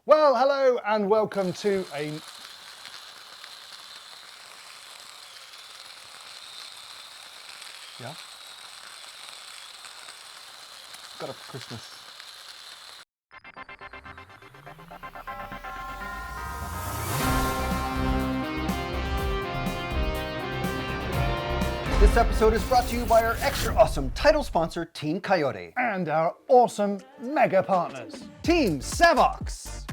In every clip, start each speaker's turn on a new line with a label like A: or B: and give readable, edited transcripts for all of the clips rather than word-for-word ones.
A: Well, hello and welcome to a... Yeah? Got it for Christmas.
B: This episode is brought to you by our extra awesome title sponsor, Team Cayote.
A: And our awesome mega partners.
B: Team Savox.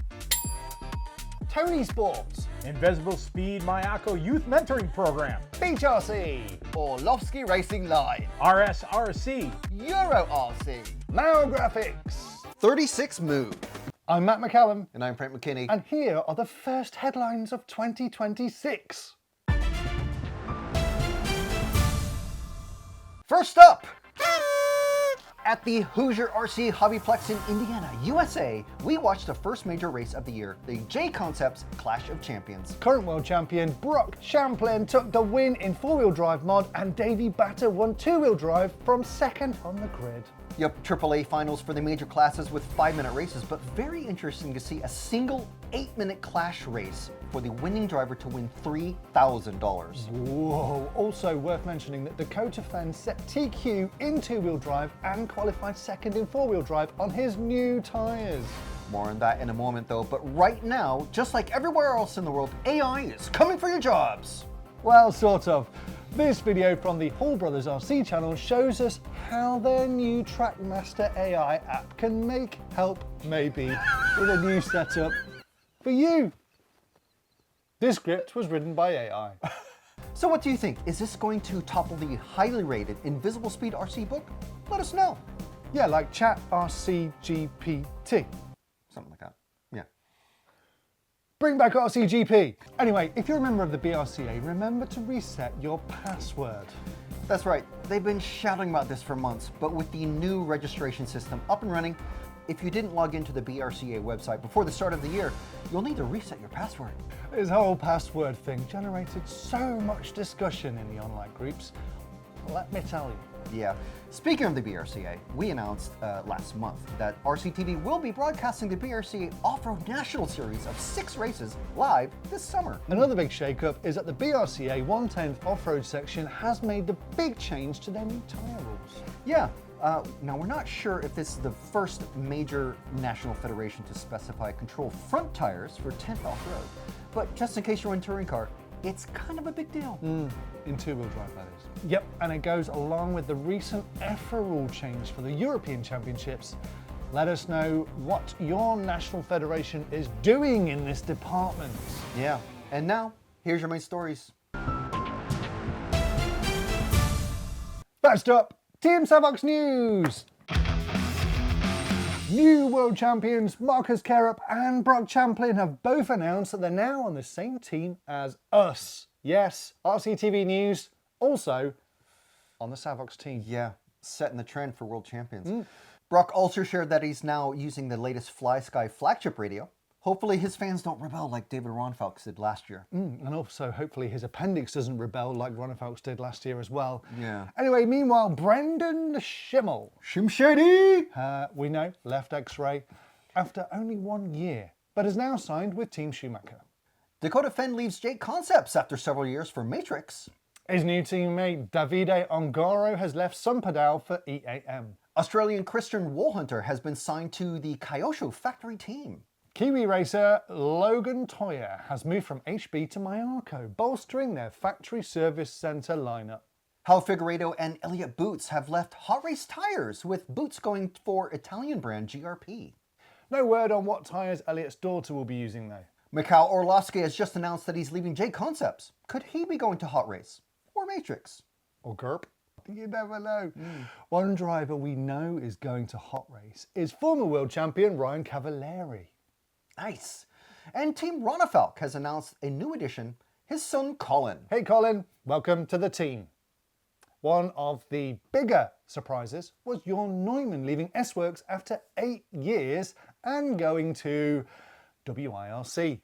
A: Tonisport.
C: Invisible Speed Mayako Youth Mentoring Program.
A: RC.
B: Orlowski Racing Line.
C: RSRC.
B: EuroRC.
A: Now Graphics.
B: 36 Move.
A: I'm Matt McCallum.
B: And I'm Frank McKinney.
A: And here are the first headlines of 2026.
B: First up, at the Hoosier RC Hobbyplex in Indiana, USA, we watched the first major race of the year, the J Concepts Clash of Champions.
A: Current world champion Brock Champlin took the win in four-wheel drive mod, and Davey Batter won two-wheel drive from second on the grid.
B: Yep, AAA finals for the major classes with 5-minute races, but very interesting to see a single 8-minute clash race for the winning driver to win $3,000.
A: Whoa, also worth mentioning that Dakota Fenn set TQ in two-wheel drive and qualified second in four-wheel drive on his new tyres.
B: More on that in a moment though, but right now, just like everywhere else in the world, AI is coming for your jobs.
A: Well, sort of. This video from the Hall Brothers RC channel shows us how their new Trackmaster AI app can make help maybe with a new setup for you. This script was written by AI.
B: So what do you think? Is this going to topple the highly rated Invisible Speed RC book? Let us know.
A: Yeah, like Chat RCGPT.
B: Something like that. Yeah.
A: Bring back RCGP. Anyway, if you're a member of the BRCA, remember to reset your password.
B: That's right. They've been shouting about this for months, but with the new registration system up and running, if you didn't log into the BRCA website before the start of the year, you'll need to reset your password.
A: This whole password thing generated so much discussion in the online groups. Let me tell you.
B: Yeah. Speaking of the BRCA, we announced last month that RCTV will be broadcasting the BRCA Off-Road National Series of 6 races live this summer.
A: Another big shake-up is that the BRCA 110th off-road section has made the big change to their new tyre rules.
B: Yeah. Now, we're not sure if this is the first major national federation to specify control front tires for 10th off-road, but just in case you're in touring car, it's kind of a big deal.
A: In two-wheel drive, that is. Yep, and it goes along with the recent EFRA rule change for the European Championships. Let us know what your national federation is doing in this department.
B: Yeah, and now, here's your main stories.
A: First up, Team Savox news. New world champions Marcus Carup and Brock Champlin have both announced that they're now on the same team as us. Yes, RCTV News, also on the Savox team.
B: Yeah, setting the trend for world champions. Brock also shared that he's now using the latest FlySky flagship radio. Hopefully his fans don't rebel like David Ronfalks did last year.
A: And also hopefully his appendix doesn't rebel like Ronfalks did last year as well.
B: Yeah.
A: Anyway, meanwhile, Brendan Schimmel,
B: Shimshady!
A: we know, left X-Ray after only 1 year, but has now signed with Team Schumacher.
B: Dakota Fenn leaves J Concepts after several years for Matrix.
A: His new teammate Davide Ongaro has left Sunpadal for EAM.
B: Australian Christian Woolhunter has been signed to the Kyosho factory team.
A: Kiwi racer Logan Toyer has moved from HB to Mayako, bolstering their factory service centre lineup.
B: Hal Figueiredo and Elliott Boots have left Hot Race Tires, with Boots going for Italian brand GRP.
A: No word on what tyres Elliott's daughter will be using though.
B: Mikhail Orlowski has just announced that he's leaving J Concepts. Could he be going to Hot Race? Or Matrix?
A: Or GURP? You never know. One driver we know is going to Hot Race is former world champion Ryan Cavallari.
B: Nice. And Team Ronafalk has announced a new addition, his son Colin.
A: Hey Colin, welcome to the team. One of the bigger surprises was Jorn Neumann leaving S-Works after 8 years and going to WIRC.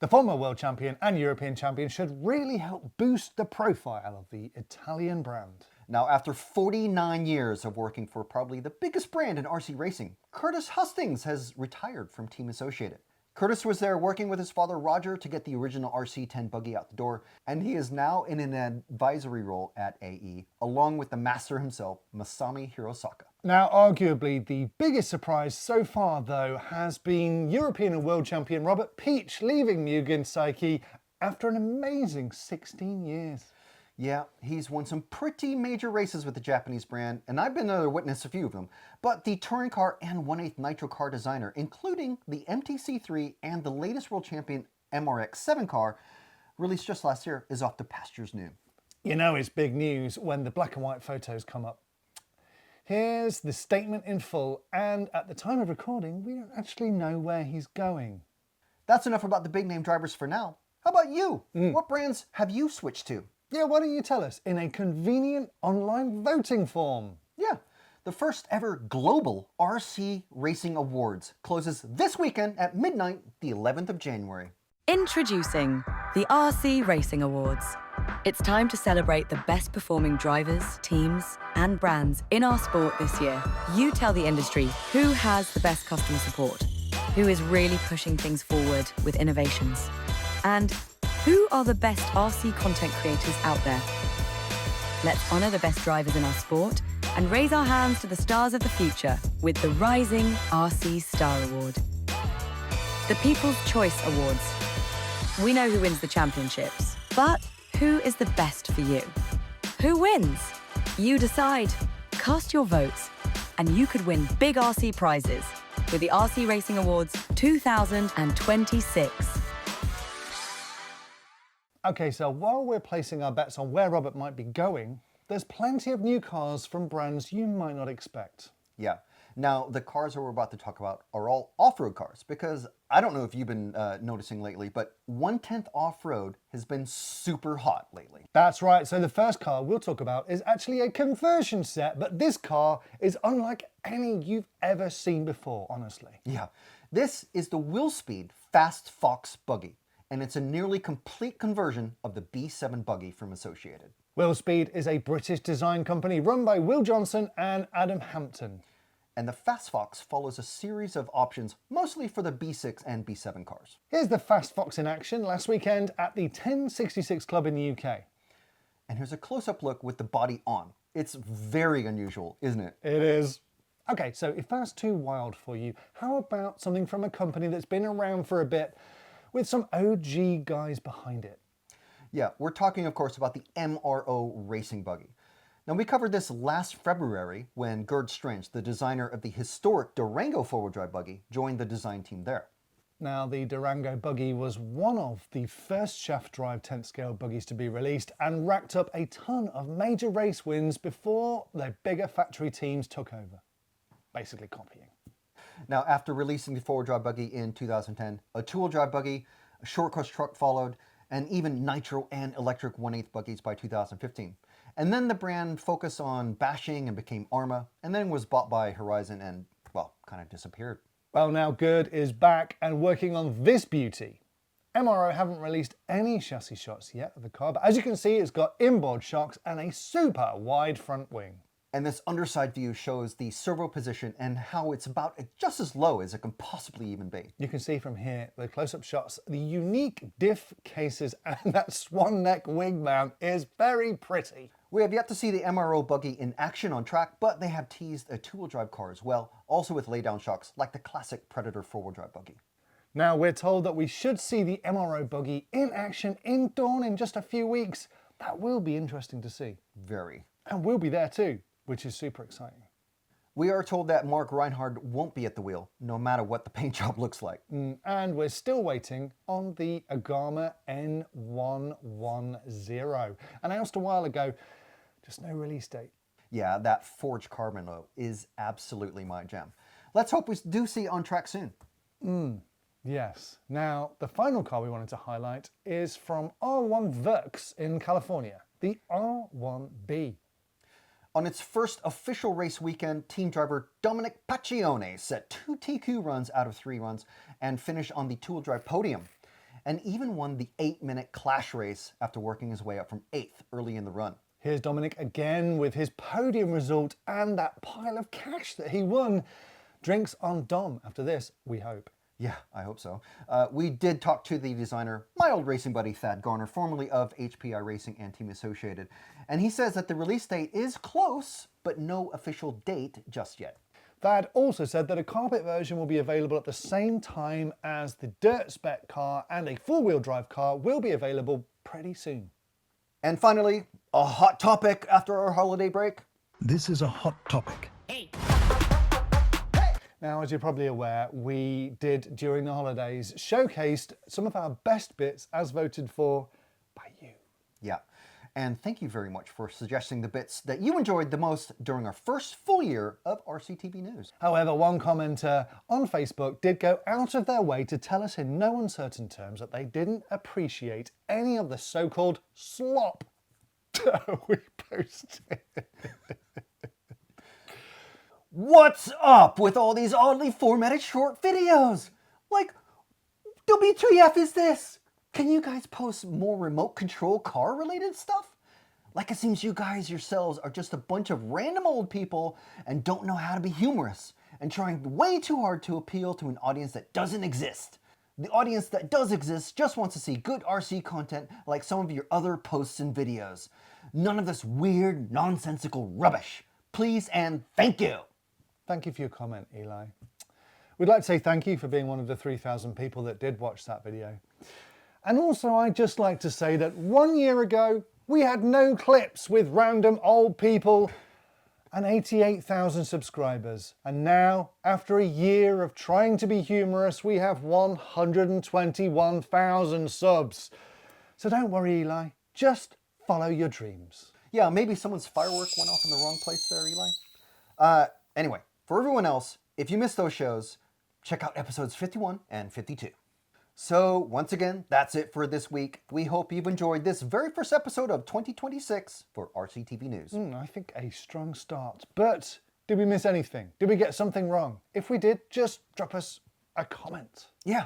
A: The former world champion and European champion should really help boost the profile of the Italian brand.
B: Now, after 49 years of working for probably the biggest brand in RC racing, Curtis Hustings has retired from Team Associated. Curtis was there working with his father Roger to get the original RC10 buggy out the door, and he is now in an advisory role at AE, along with the master himself, Masami Hirosaka.
A: Now, arguably the biggest surprise so far, though, has been European and World Champion Robert Peach leaving Mugen Saiki after an amazing 16 years.
B: Yeah, he's won some pretty major races with the Japanese brand, and I've been there to witness a few of them. But the touring car and 1/8 nitro car designer, including the MTC3 and the latest world champion MRX7 car, released just last year, is off to pastures new.
A: You know it's big news when the black and white photos come up. Here's the statement in full, and at the time of recording, we don't actually know where he's going.
B: That's enough about the big name drivers for now. How about you? What brands have you switched to?
A: Yeah, why don't you tell us in a convenient online voting form?
B: Yeah, the first ever global RC Racing Awards closes this weekend at midnight, the 11th of January.
D: Introducing the RC Racing Awards. It's time to celebrate the best performing drivers, teams, and brands in our sport this year. You tell the industry who has the best customer support, who is really pushing things forward with innovations, and who are the best RC content creators out there. Let's honor the best drivers in our sport and raise our hands to the stars of the future with the Rising RC Star Award. The People's Choice Awards. We know who wins the championships, but who is the best for you? Who wins? You decide. Cast your votes, and you could win big RC prizes with the RC Racing Awards 2026.
A: Okay, so while we're placing our bets on where Robert might be going, there's plenty of new cars from brands you might not expect.
B: Yeah. Now, the cars that we're about to talk about are all off-road cars, because I don't know if you've been noticing lately, but 1/10 off-road has been super hot lately.
A: That's right, so the first car we'll talk about is actually a conversion set, but this car is unlike any you've ever seen before, honestly.
B: Yeah. This is the Willspeed Fast Fox buggy, and it's a nearly complete conversion of the B7 buggy from Associated.
A: Willspeed is a British design company run by Will Johnson and Adam Hampton.
B: And the Fast Fox follows a series of options, mostly for the B6 and B7 cars.
A: Here's the Fast Fox in action last weekend at the 1066 Club in the UK.
B: And here's a close-up look with the body on. It's very unusual, isn't it?
A: It is. Okay, so if that's too wild for you, how about something from a company that's been around for a bit with some OG guys behind it?
B: Yeah, we're talking, of course, about the MRO racing buggy. Now, we covered this last February when Gerd Strange, the designer of the historic Durango four-wheel drive buggy, joined the design team there.
A: Now, the Durango buggy was one of the first shaft drive 10th scale buggies to be released and racked up a ton of major race wins before the bigger factory teams took over, basically copying.
B: Now, after releasing the four-wheel drive buggy in 2010, a two-wheel drive buggy, a short course truck followed, and even nitro and electric 1/8 buggies by 2015. And then the brand focused on bashing and became Arma, and then was bought by Horizon and, well, kind of disappeared.
A: Well, now Gerd is back and working on this beauty. MRO haven't released any chassis shots yet of the car, but as you can see, it's got inboard shocks and a super wide front wing.
B: And this underside view shows the servo position and how it's about just as low as it can possibly even be.
A: You can see from here, the close-up shots, the unique diff cases and that swan neck wing mount is very pretty.
B: We have yet to see the MRO buggy in action on track, but they have teased a two-wheel drive car as well, also with laydown shocks like the classic Predator four-wheel drive buggy.
A: Now we're told that we should see the MRO buggy in action in Dawn in just a few weeks. That will be interesting to see.
B: Very.
A: And we'll be there too, which is super exciting.
B: We are told that Mark Reinhard won't be at the wheel, no matter what the paint job looks like.
A: And we're still waiting on the Agama N110. Announced a while ago, just no release date.
B: Yeah, that forged carbon though is absolutely my jam. Let's hope we do see it on track soon.
A: Yes. Now, the final car we wanted to highlight is from R1 Works in California, the R1B.
B: On its first official race weekend, team driver Dominic Paccione set 2 TQ runs out of 3 runs and finished on the two-wheel drive podium, and even won the 8-minute clash race after working his way up from 8th early in the run.
A: Here's Dominic again with his podium result and that pile of cash that he won. Drinks on Dom after this, we hope.
B: Yeah, I hope so. We did talk to the designer, my old racing buddy Thad Garner, formerly of HPI Racing and Team Associated, and he says that the release date is close, but no official date just yet.
A: Thad also said that a carpet version will be available at the same time as the dirt spec car, and a four-wheel drive car will be available pretty soon.
B: And finally, a hot topic after our holiday break.
E: This is a hot topic.
A: Now, as you're probably aware, we did, during the holidays, showcased some of our best bits as voted for by you.
B: Yeah, and thank you very much for suggesting the bits that you enjoyed the most during our first full year of RCTV News.
A: However, one commenter on Facebook did go out of their way to tell us in no uncertain terms that they didn't appreciate any of the so-called slop we posted.
B: What's up with all these oddly formatted short videos? Like, WTF is this? Can you guys post more remote control car related stuff? Like it seems you guys yourselves are just a bunch of random old people and don't know how to be humorous and trying way too hard to appeal to an audience that doesn't exist. The audience that does exist just wants to see good RC content like some of your other posts and videos. None of this weird, nonsensical rubbish. Please and thank you.
A: Thank you for your comment, Eli. We'd like to say thank you for being one of the 3,000 people that did watch that video. And also, I'd just like to say that 1 year ago, we had no clips with random old people and 88,000 subscribers. And now, after a year of trying to be humorous, we have 121,000 subs. So don't worry, Eli, just follow your dreams.
B: Yeah, maybe someone's firework went off in the wrong place there, Eli. Anyway, for everyone else, if you missed those shows, check out episodes 51 and 52. So, once again, that's it for this week. We hope you've enjoyed this very first episode of 2026 for RCTV News.
A: I think a strong start. But did we miss anything? Did we get something wrong? If we did, just drop us a comment.
B: Yeah,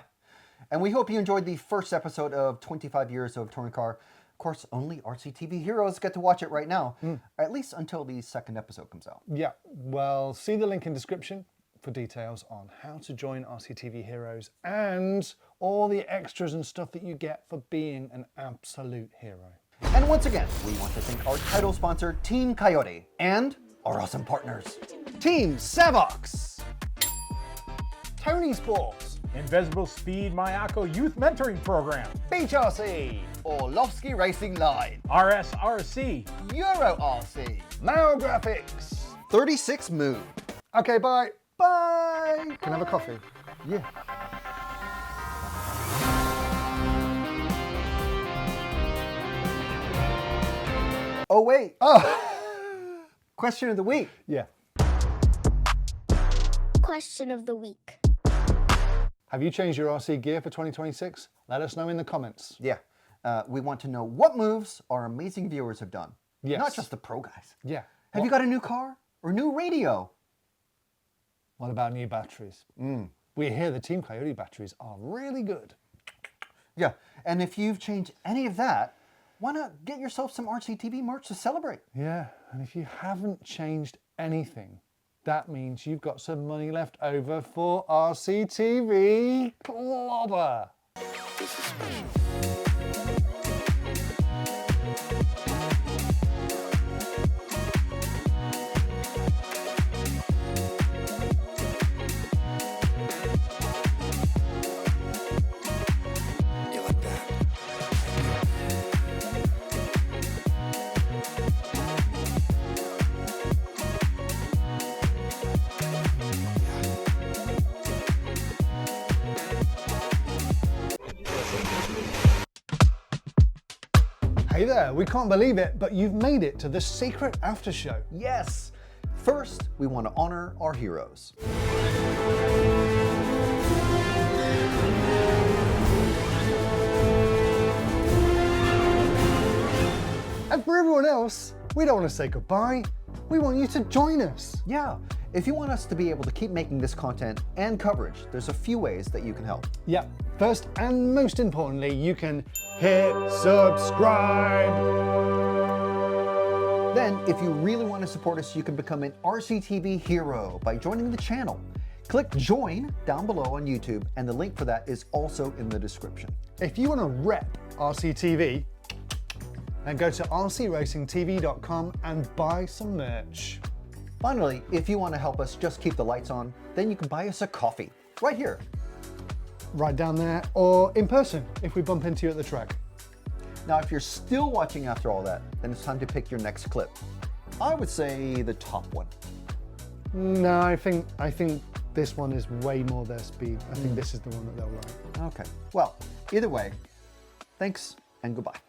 B: and we hope you enjoyed the first episode of 25 years of touring car. Of course, only RCTV heroes get to watch it right now, at least until the second episode comes out.
A: Yeah, well, see the link in description for details on how to join RCTV Heroes and all the extras and stuff that you get for being an absolute hero.
B: And once again, we want to thank our title sponsor, Team Coyote, and our awesome partners.
A: Team Savox, Tonisport,
C: Invisible Speed Mayako Youth Mentoring Program,
A: RC,
B: Orlowski Racing Line,
C: RSRC,
B: EuroRC,
A: Mao Graphics.
B: 36 Move.
A: Okay, bye.
B: Bye!
A: Can I have a coffee?
B: Yeah. Oh, wait.
A: Oh,
B: Question of the week.
A: yeah.
F: Question of the week.
A: Have you changed your RC gear for 2026? Let us know in the comments.
B: Yeah. We want to know what moves our amazing viewers have done.
A: Yes.
B: Not just the pro guys.
A: Yeah.
B: Have you got a new car or new radio?
A: What about new batteries? We hear the Team Coyote batteries are really good.
B: Yeah. And if you've changed any of that, why not get yourself some RCTV merch to celebrate?
A: Yeah, and if you haven't changed anything, that means you've got some money left over for RCTV Clobber. Hey there, we can't believe it, but you've made it to the secret after show.
B: Yes. First, we want to honor our heroes.
A: And for everyone else, we don't want to say goodbye. We want you to join us.
B: Yeah. If you want us to be able to keep making this content and coverage, there's a few ways that you can help.
A: Yeah, first and most importantly, you can hit subscribe.
B: Then, if you really want to support us, you can become an RCTV hero by joining the channel. Click join down below on YouTube, and the link for that is also in the description.
A: If you want to rep RCTV, then go to rcracingtv.com and buy some merch.
B: Finally, if you want to help us just keep the lights on, then you can buy us a coffee right here.
A: Right down there, or in person if we bump into you at the track.
B: Now, if you're still watching after all that, then it's time to pick your next clip. I would say the top one.
A: No, I think this one is way more their speed. I think this is the one that they'll like.
B: Okay. Well, either way, thanks and goodbye.